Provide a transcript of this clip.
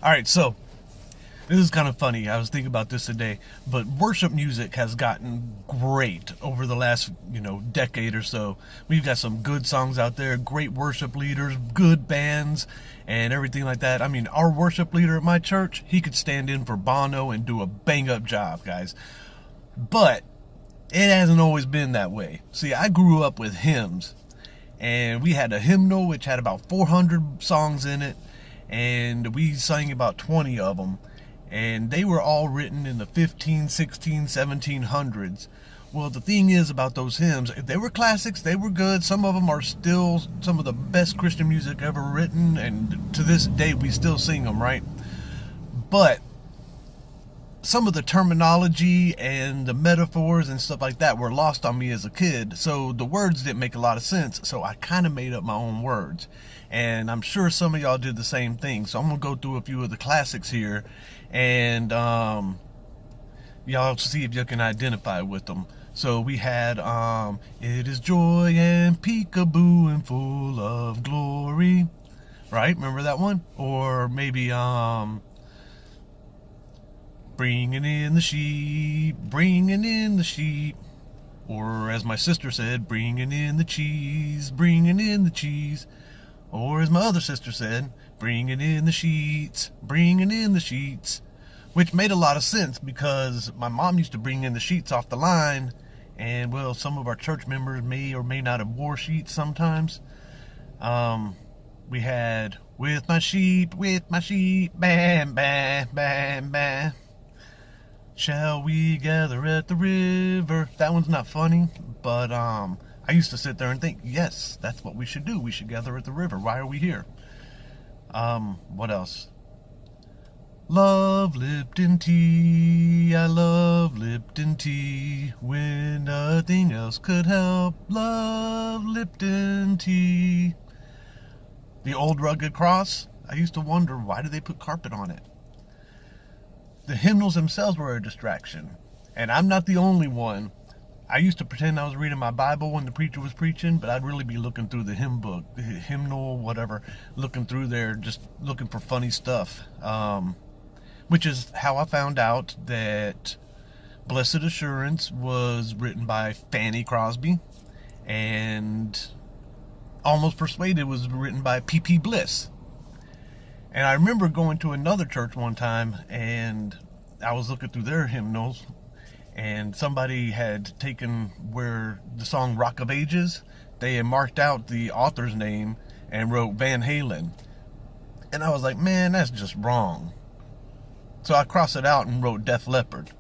All right, so this is kind of funny. I was thinking about this today, but worship music has gotten great over the last, decade or so. We've got some good songs out there, great worship leaders, good bands, and everything like that. I mean, our worship leader at my church, he could stand in for Bono and do a bang-up job, guys. But it hasn't always been that way. See, I grew up with hymns, and we had a hymnal which had about 400 songs in it, and we sang about 20 of them, and they were all written in the 15, 16, 1700s. Well, the thing is about those hymns, they were classics, they were good. Some of them are still some of the best Christian music ever written, and to this day we still sing them, right? But some of the terminology and the metaphors and stuff like that were lost on me as a kid, so the words didn't make a lot of sense, so I kind of made up my own words. And I'm sure some of y'all did the same thing, so I'm going to go through a few of the classics here, and y'all see if you can identify with them. So we had, it is joy and peekaboo and full of glory, right? Remember that one? Or maybe, bringing in the sheep, bringing in the sheep. Or as my sister said, bringing in the cheese, bringing in the cheese. Or as my other sister said, bringing in the sheets, bringing in the sheets. Which made a lot of sense because my mom used to bring in the sheets off the line. And well, some of our church members may or may not have wore sheets sometimes. We had, with my sheep, bam, bam, bam, bam. Shall we gather at the river? That one's not funny, but I used to sit there and think, yes, that's what we should do. We should gather at the river. Why are we here? What else? Love Lipton tea, I love Lipton tea. When nothing else could help, love Lipton tea. The old rugged cross, I used to wonder, why do they put carpet on it? The hymnals themselves were a distraction, and I'm not the only one. I used to pretend I was reading my Bible when the preacher was preaching, but I'd really be looking through the hymn book, the hymnal, whatever, looking through there, just looking for funny stuff, which is how I found out that Blessed Assurance was written by Fanny Crosby, and Almost Persuaded was written by P.P. Bliss. And I remember going to another church one time, and I was looking through their hymnals, and somebody had taken where the song Rock of Ages, they had marked out the author's name and wrote Van Halen. And I was like, man, that's just wrong. So I crossed it out and wrote Def Leppard.